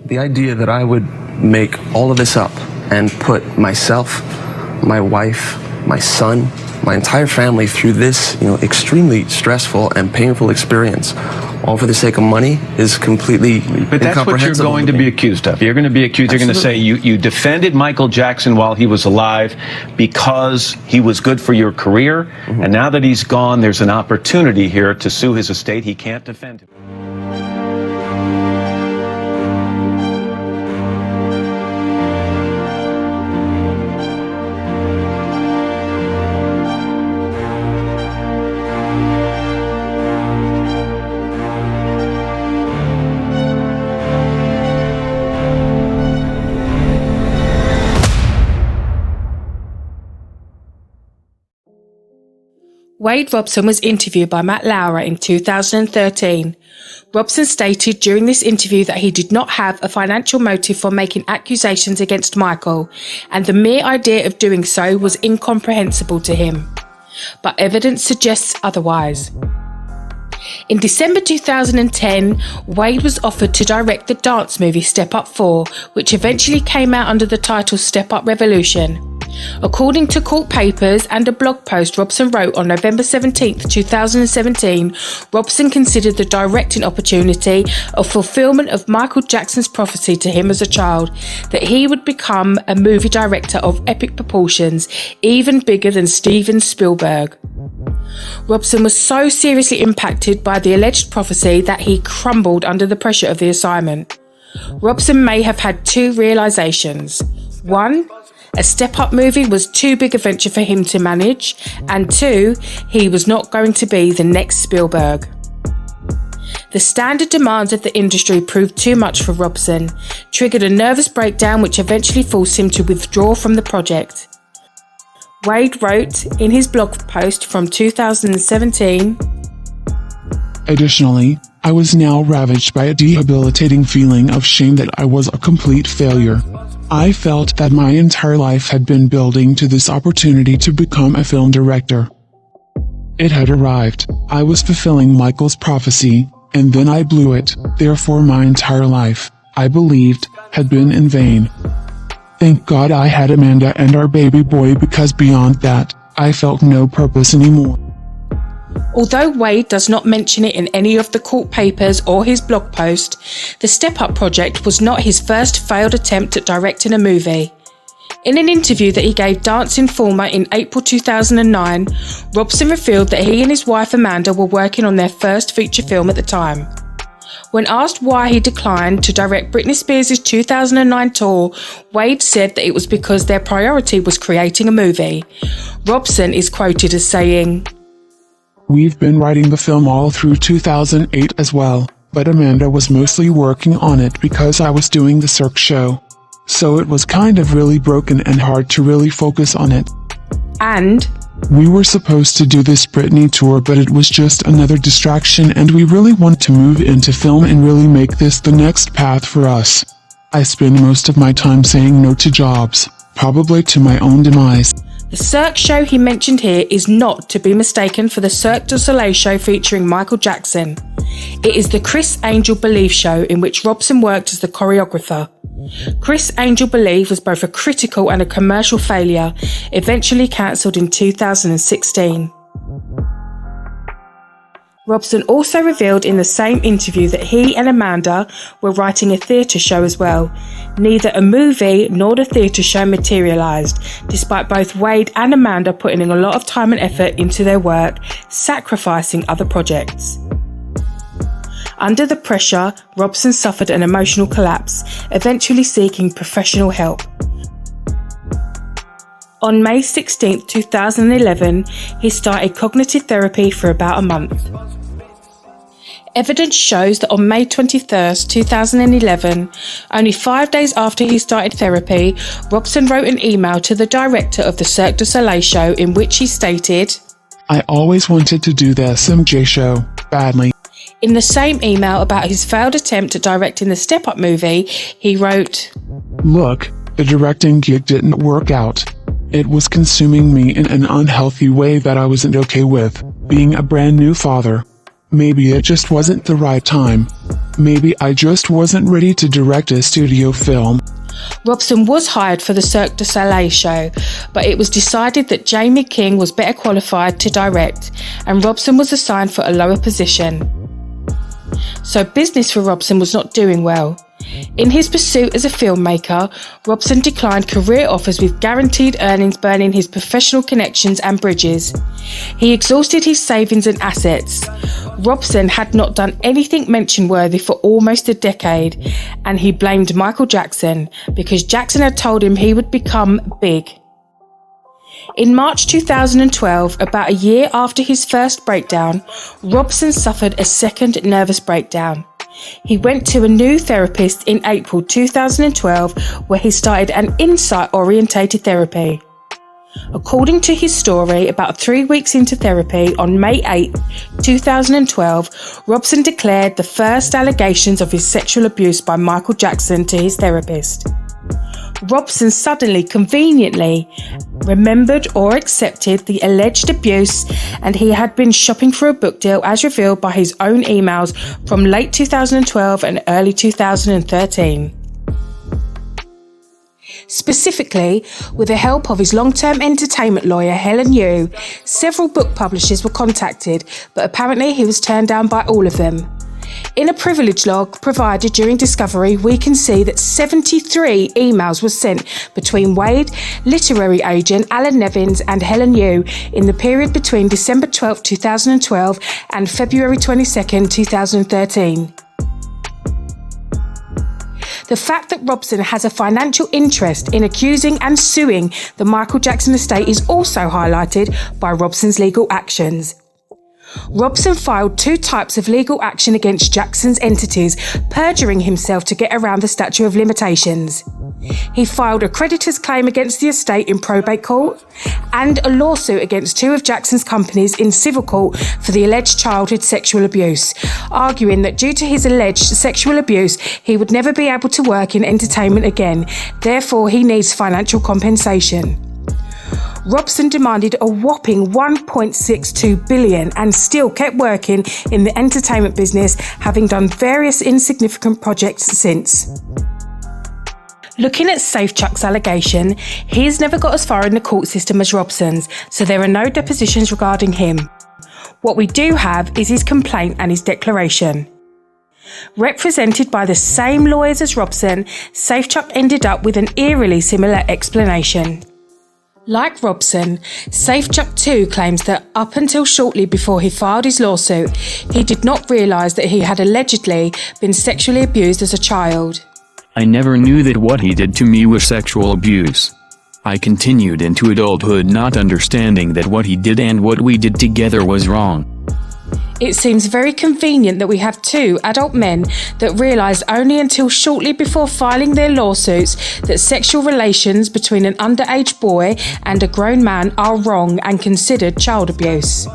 The idea that I would make all of this up and put myself, my wife, my son, my entire family through this, extremely stressful and painful experience, all for the sake of money, is completely incomprehensible. But that's what you're going to be accused of. You're going to be accused. Absolutely. You're going to say you defended Michael Jackson while he was alive because he was good for your career, and now that he's gone, there's an opportunity here to sue his estate. He can't defend him. Wade Robson was interviewed by Matt Lauer in 2013. Robson stated during this interview that he did not have a financial motive for making accusations against Michael, and the mere idea of doing so was incomprehensible to him. But evidence suggests otherwise. In December 2010, Wade was offered to direct the dance movie Step Up 4, which eventually came out under the title Step Up Revolution. According to court papers and a blog post Robson wrote on November 17, 2017, Robson considered the directing opportunity a fulfillment of Michael Jackson's prophecy to him as a child, that he would become a movie director of epic proportions, even bigger than Steven Spielberg. Robson was so seriously impacted by the alleged prophecy that he crumbled under the pressure of the assignment. Robson may have had two realizations. One, a step-up movie was too big a venture for him to manage, and two, he was not going to be the next Spielberg. The standard demands of the industry proved too much for Robson, triggered a nervous breakdown which eventually forced him to withdraw from the project. Wade wrote in his blog post from 2017, "Additionally, I was now ravaged by a debilitating feeling of shame that I was a complete failure. I felt that my entire life had been building to this opportunity to become a film director. It had arrived. I was fulfilling Michael's prophecy, and then I blew it. Therefore my entire life, I believed, had been in vain. Thank God I had Amanda and our baby boy, because beyond that, I felt no purpose anymore." Although Wade does not mention it in any of the court papers or his blog post, the Step Up project was not his first failed attempt at directing a movie. In an interview that he gave Dance Informer in April 2009, Robson revealed that he and his wife Amanda were working on their first feature film at the time. When asked why he declined to direct Britney Spears' 2009 tour, Wade said that it was because their priority was creating a movie. Robson is quoted as saying, "We've been writing the film all through 2008 as well, but Amanda was mostly working on it because I was doing the Cirque show. So it was kind of really broken and hard to really focus on it. And we were supposed to do this Britney tour, but it was just another distraction, and we really want to move into film and really make this the next path for us. I spend most of my time saying no to jobs, probably to my own demise." The Cirque show he mentioned here is not to be mistaken for the Cirque du Soleil show featuring Michael Jackson. It is the Criss Angel Believe show in which Robson worked as the choreographer. Criss Angel Believe was both a critical and a commercial failure, eventually cancelled in 2016. Robson also revealed in the same interview that he and Amanda were writing a theatre show as well. Neither a movie nor the theatre show materialised, despite both Wade and Amanda putting in a lot of time and effort into their work, sacrificing other projects. Under the pressure, Robson suffered an emotional collapse, eventually seeking professional help. On May 16, 2011, he started cognitive therapy for about a month. Evidence shows that on May 21st, 2011, only 5 days after he started therapy, Robson wrote an email to the director of the Cirque du Soleil show in which he stated, "I always wanted to do the SMJ show, badly." In the same email about his failed attempt at directing the Step Up movie, he wrote, "Look, the directing gig didn't work out. It was consuming me in an unhealthy way that I wasn't okay with, being a brand new father. Maybe it just wasn't the right time. Maybe I just wasn't ready to direct a studio film. Robson was hired for the Cirque du Soleil show, but it was decided that Jamie King was better qualified to direct, and Robson was assigned for a lower position. So business for Robson was not doing well. In his pursuit as a filmmaker, Robson declined career offers with guaranteed earnings, burning his professional connections and bridges. He exhausted his savings and assets. Robson had not done anything mention-worthy for almost a decade, and he blamed Michael Jackson because Jackson had told him he would become big. In March 2012, about a year after his first breakdown, Robson suffered a second nervous breakdown. He went to a new therapist in April 2012, where he started an insight-orientated therapy. According to his story, about 3 weeks into therapy, on May 8, 2012, Robson declared the first allegations of his sexual abuse by Michael Jackson to his therapist. Robson suddenly, conveniently, remembered or accepted the alleged abuse, and he had been shopping for a book deal as revealed by his own emails from late 2012 and early 2013. Specifically, with the help of his long-term entertainment lawyer Helen Yu, several book publishers were contacted, but apparently he was turned down by all of them. In a privilege log provided during discovery, we can see that 73 emails were sent between Wade, literary agent Alan Nevins, and Helen Yu in the period between December 12, 2012 and February 22, 2013. The fact that Robson has a financial interest in accusing and suing the Michael Jackson estate is also highlighted by Robson's legal actions. Robson filed 2 types of legal action against Jackson's entities, perjuring himself to get around the statute of limitations. He filed a creditor's claim against the estate in probate court and a lawsuit against 2 of Jackson's companies in civil court for the alleged childhood sexual abuse, arguing that due to his alleged sexual abuse, he would never be able to work in entertainment again. Therefore, he needs financial compensation. Robson demanded a whopping $1.62 billion and still kept working in the entertainment business, having done various insignificant projects since. Looking at Safechuck's allegation, he's never got as far in the court system as Robson's, so there are no depositions regarding him. What we do have is his complaint and his declaration. Represented by the same lawyers as Robson, Safechuck ended up with an eerily similar explanation. Like Robson, Safechuck too claims that up until shortly before he filed his lawsuit, he did not realise that he had allegedly been sexually abused as a child. I never knew that what he did to me was sexual abuse. I continued into adulthood not understanding that what he did and what we did together was wrong. It seems very convenient that we have 2 adult men that realised only until shortly before filing their lawsuits that sexual relations between an underage boy and a grown man are wrong and considered child abuse.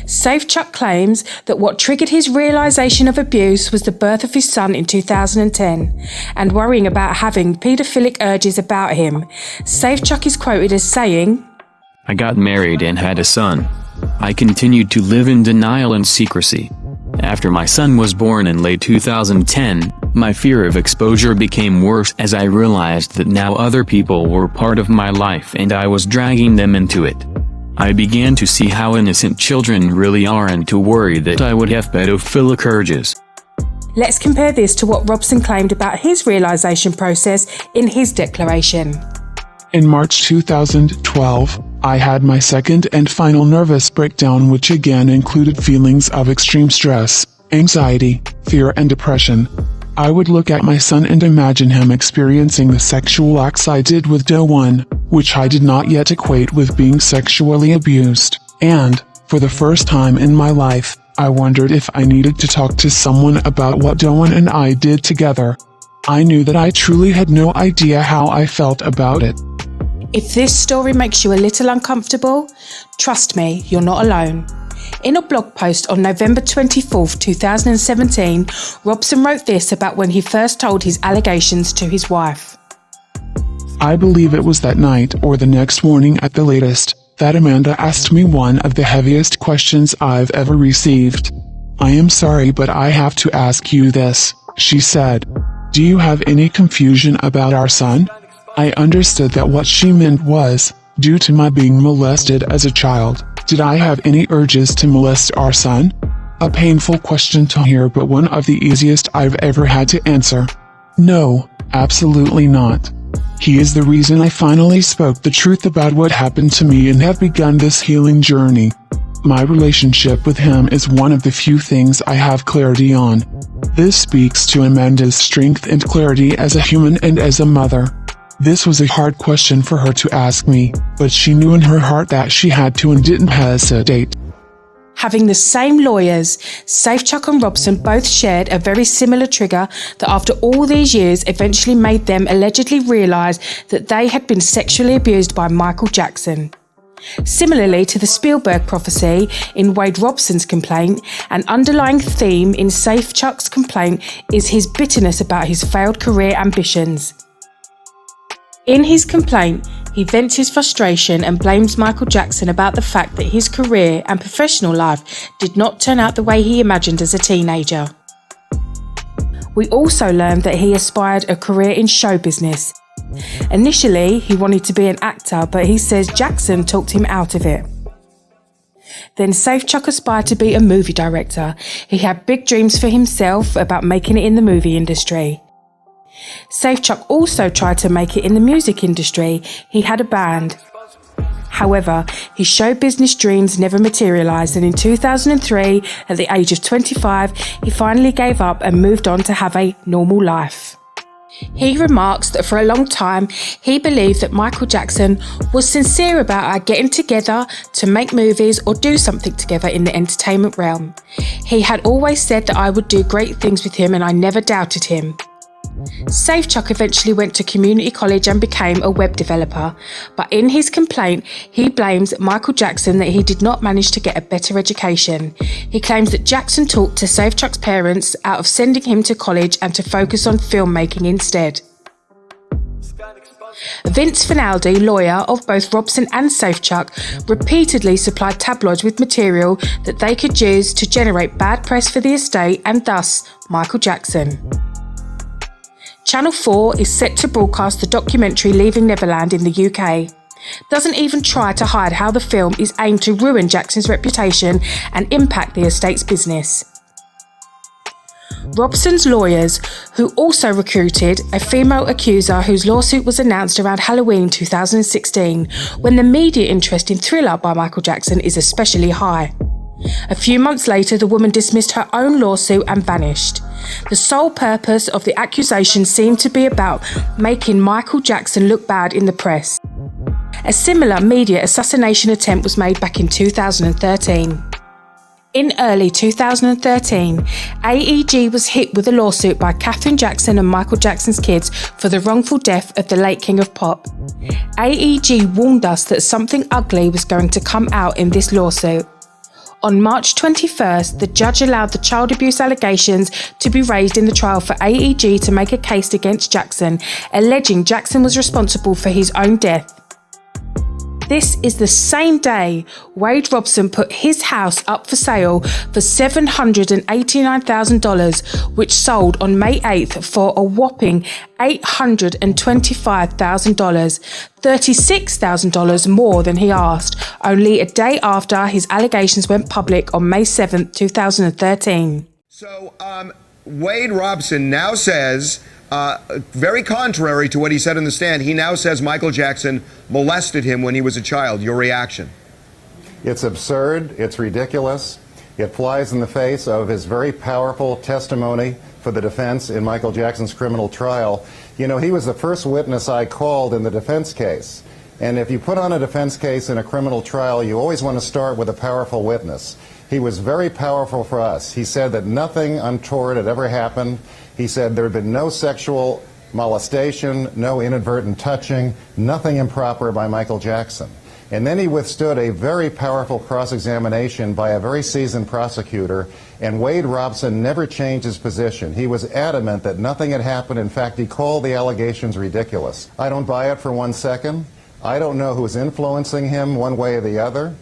Safechuck claims that what triggered his realisation of abuse was the birth of his son in 2010 and worrying about having paedophilic urges about him. Safechuck is quoted as saying, I got married and had a son. I continued to live in denial and secrecy. After my son was born in late 2010, my fear of exposure became worse as I realized that now other people were part of my life and I was dragging them into it. I began to see how innocent children really are and to worry that I would have pedophilic urges. Let's compare this to what Robson claimed about his realisation process in his declaration. In March 2012, I had my second and final nervous breakdown, which again included feelings of extreme stress, anxiety, fear, and depression. I would look at my son and imagine him experiencing the sexual acts I did with Doe 1, which I did not yet equate with being sexually abused. And, for the first time in my life, I wondered if I needed to talk to someone about what Doe 1 and I did together. I knew that I truly had no idea how I felt about it. If this story makes you a little uncomfortable, trust me, you're not alone. In a blog post on November 24, 2017, Robson wrote this about when he first told his allegations to his wife. I believe it was that night or the next morning at the latest that Amanda asked me one of the heaviest questions I've ever received. I am sorry, but I have to ask you this, she said. Do you have any confusion about our son? I understood that what she meant was, due to my being molested as a child, did I have any urges to molest our son? A painful question to hear, but one of the easiest I've ever had to answer. No, absolutely not. He is the reason I finally spoke the truth about what happened to me and have begun this healing journey. My relationship with him is one of the few things I have clarity on. This speaks to Amanda's strength and clarity as a human and as a mother. This was a hard question for her to ask me, but she knew in her heart that she had to and didn't hesitate. Having the same lawyers, Safechuck and Robson both shared a very similar trigger that after all these years eventually made them allegedly realise that they had been sexually abused by Michael Jackson. Similarly to the Spielberg prophecy in Wade Robson's complaint, an underlying theme in Safechuck's complaint is his bitterness about his failed career ambitions. In his complaint, he vents his frustration and blames Michael Jackson about the fact that his career and professional life did not turn out the way he imagined as a teenager. We also learned that he aspired a career in show business. Initially, he wanted to be an actor, but he says Jackson talked him out of it. Then Safechuck aspired to be a movie director. He had big dreams for himself about making it in the movie industry. Safechuck also tried to make it in the music industry. He had a band. However, his show business dreams never materialised, and in 2003, at the age of 25, he finally gave up and moved on to have a normal life. He remarks that for a long time, he believed that Michael Jackson was sincere about our getting together to make movies or do something together in the entertainment realm. He had always said that I would do great things with him, and I never doubted him. Safechuck eventually went to community college and became a web developer, but in his complaint, he blames Michael Jackson that he did not manage to get a better education. He claims that Jackson talked to Safechuck's parents out of sending him to college and to focus on filmmaking instead. Vince Finaldi, lawyer of both Robson and Safechuck, repeatedly supplied tabloids with material that they could use to generate bad press for the estate and thus Michael Jackson. Channel 4 is set to broadcast the documentary Leaving Neverland in the UK. Doesn't even try to hide how the film is aimed to ruin Jackson's reputation and impact the estate's business. Robson's lawyers, who also recruited a female accuser whose lawsuit was announced around Halloween 2016, when the media interest in Thriller by Michael Jackson is especially high. A few months later, the woman dismissed her own lawsuit and vanished. The sole purpose of the accusation seemed to be about making Michael Jackson look bad in the press. A similar media assassination attempt was made back in 2013. In early 2013, AEG was hit with a lawsuit by Katherine Jackson and Michael Jackson's kids for the wrongful death of the late King of Pop. AEG warned us that something ugly was going to come out in this lawsuit. On March 21st, the judge allowed the child abuse allegations to be raised in the trial for AEG to make a case against Jackson, alleging Jackson was responsible for his own death. This is the same day Wade Robson put his house up for sale for $789,000, which sold on May 8th for a whopping $825,000, $36,000 more than he asked, only a day after his allegations went public on May 7th, 2013. So, Wade Robson now says, very contrary to what he said in the stand, he now says Michael Jackson molested him when he was a child. Your reaction? It's absurd. It's ridiculous. It flies in the face of his very powerful testimony for the defense in Michael Jackson's criminal trial. You know, he was the first witness I called in the defense case. And if you put on a defense case in a criminal trial, you always want to start with a powerful witness. He was very powerful for us. He said that nothing untoward had ever happened. He said there had been no sexual molestation, no inadvertent touching, nothing improper by Michael Jackson. And then he withstood a very powerful cross-examination by a very seasoned prosecutor, and Wade Robson never changed his position. He was adamant that nothing had happened. In fact, he called the allegations ridiculous. I don't buy it for 1 second. I don't know who's influencing him one way or the other.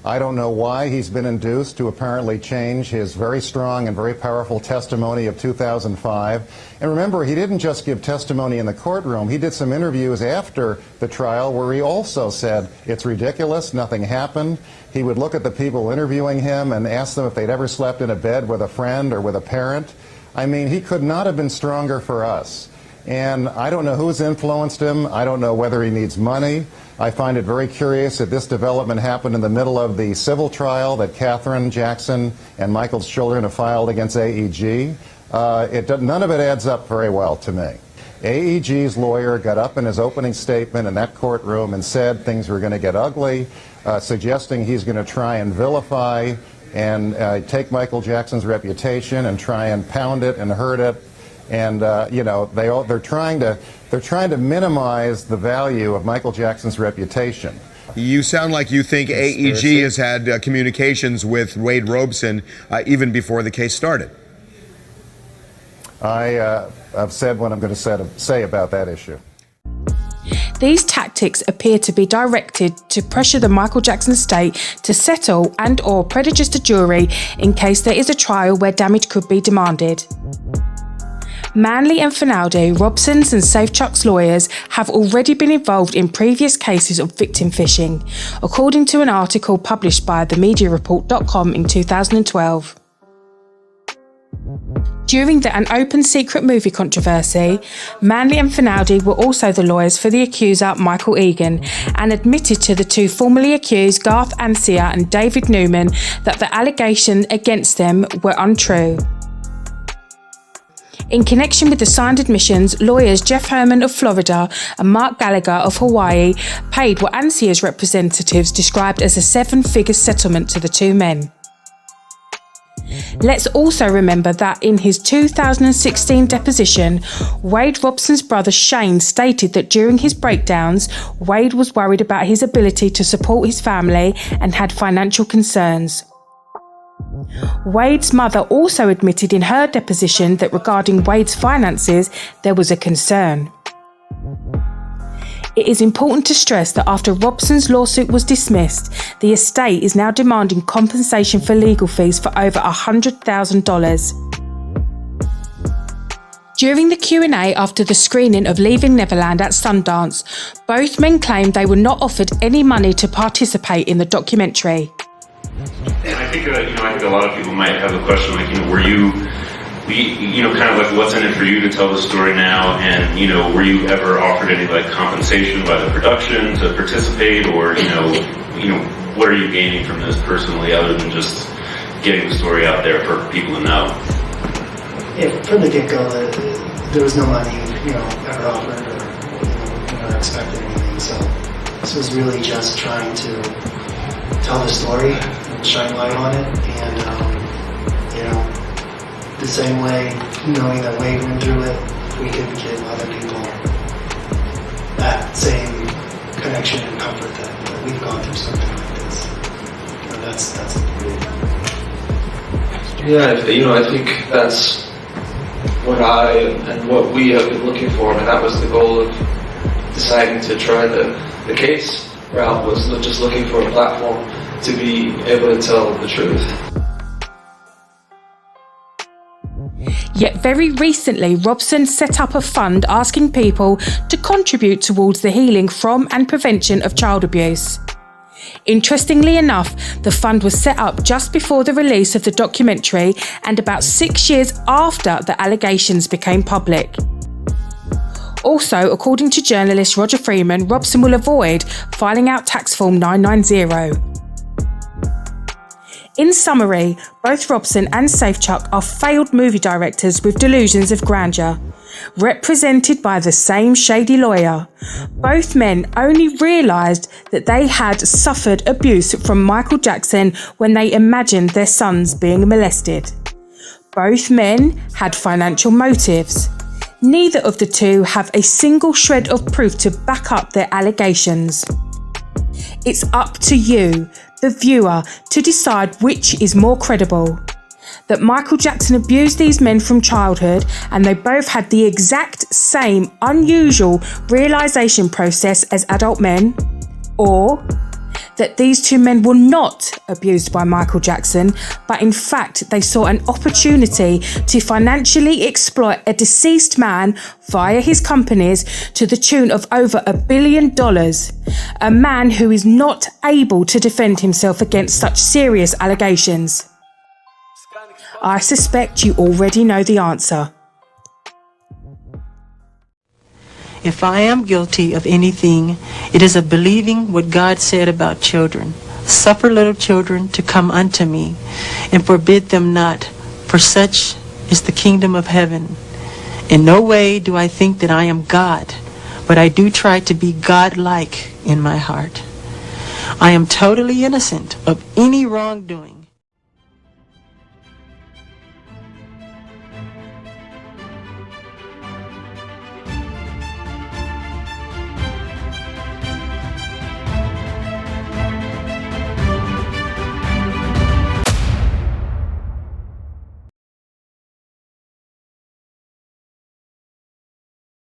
I don't know why he's been induced to apparently change his very strong and very powerful testimony of 2005. And remember, he didn't just give testimony in the courtroom. He did some interviews after the trial where he also said, it's ridiculous, nothing happened. He would look at the people interviewing him and ask them if they'd ever slept in a bed with a friend or with a parent. I mean, he could not have been stronger for us. And I don't know who's influenced him. I don't know whether he needs money. I find it very curious that this development happened in the middle of the civil trial that Catherine Jackson and Michael's children have filed against AEG. None of it adds up very well to me. AEG's lawyer got up in his opening statement in that courtroom and said things were going to get ugly, suggesting he's going to try and vilify and take Michael Jackson's reputation and try and pound it and hurt it. And they're trying to minimize the value of Michael Jackson's reputation. You sound like you think AEG has had communications with Wade Robson even before the case started. I've said what I'm going to say about that issue. These tactics appear to be directed to pressure the Michael Jackson estate to settle and/or prejudice the jury in case there is a trial where damage could be demanded. Manley and Finaldi, Robson's and Safechuck's lawyers, have already been involved in previous cases of victim phishing, according to an article published by themediareport.com in 2012. During the An Open Secret movie controversy, Manley and Finaldi were also the lawyers for the accuser Michael Egan and admitted to the two formerly accused Garth Ansia and David Newman that the allegations against them were untrue. In connection with the signed admissions, lawyers Jeff Herman of Florida and Mark Gallagher of Hawaii paid what Ansia's representatives described as a seven-figure settlement to the two men. Let's also remember that in his 2016 deposition, Wade Robson's brother Shane stated that during his breakdowns, Wade was worried about his ability to support his family and had financial concerns. Wade's mother also admitted in her deposition that regarding Wade's finances, there was a concern. It is important to stress that after Robson's lawsuit was dismissed, the estate is now demanding compensation for legal fees for over $100,000. During the Q&A after the screening of Leaving Neverland at Sundance, both men claimed they were not offered any money to participate in the documentary. And I think a lot of people might have a question like, were you kind of like, what's in it for you to tell the story now? And, were you ever offered any like compensation by the production to participate, or, what are you gaining from this personally other than just getting the story out there for people to know? Yeah, from the get-go, there was no money, ever offered or expected anything. So this was really just trying to tell the story and shine light on it, and the same way, knowing that Wade went through it, we could give other people that same connection and comfort that we've gone through something like this. That's Yeah, I think that's what I and what we have been looking for, and that was the goal of deciding to try the case route, was just looking for a platform to be able to tell the truth. Yet very recently, Robson set up a fund asking people to contribute towards the healing from and prevention of child abuse. Interestingly enough, the fund was set up just before the release of the documentary and about 6 years after the allegations became public. Also, according to journalist Roger Freeman, Robson will avoid filing out tax form 990. In summary, both Robson and Safechuck are failed movie directors with delusions of grandeur, represented by the same shady lawyer. Both men only realised that they had suffered abuse from Michael Jackson when they imagined their sons being molested. Both men had financial motives. Neither of the two have a single shred of proof to back up their allegations. It's up to you, the viewer, to decide which is more credible. That Michael Jackson abused these men from childhood and they both had the exact same unusual realisation process as adult men, or that these two men were not abused by Michael Jackson, but in fact they saw an opportunity to financially exploit a deceased man via his companies to the tune of over $1 billion. A man who is not able to defend himself against such serious allegations. I suspect you already know the answer. If I am guilty of anything, it is of believing what God said about children. Suffer little children to come unto me, and forbid them not, for such is the kingdom of heaven. In no way do I think that I am God, but I do try to be God-like in my heart. I am totally innocent of any wrongdoing.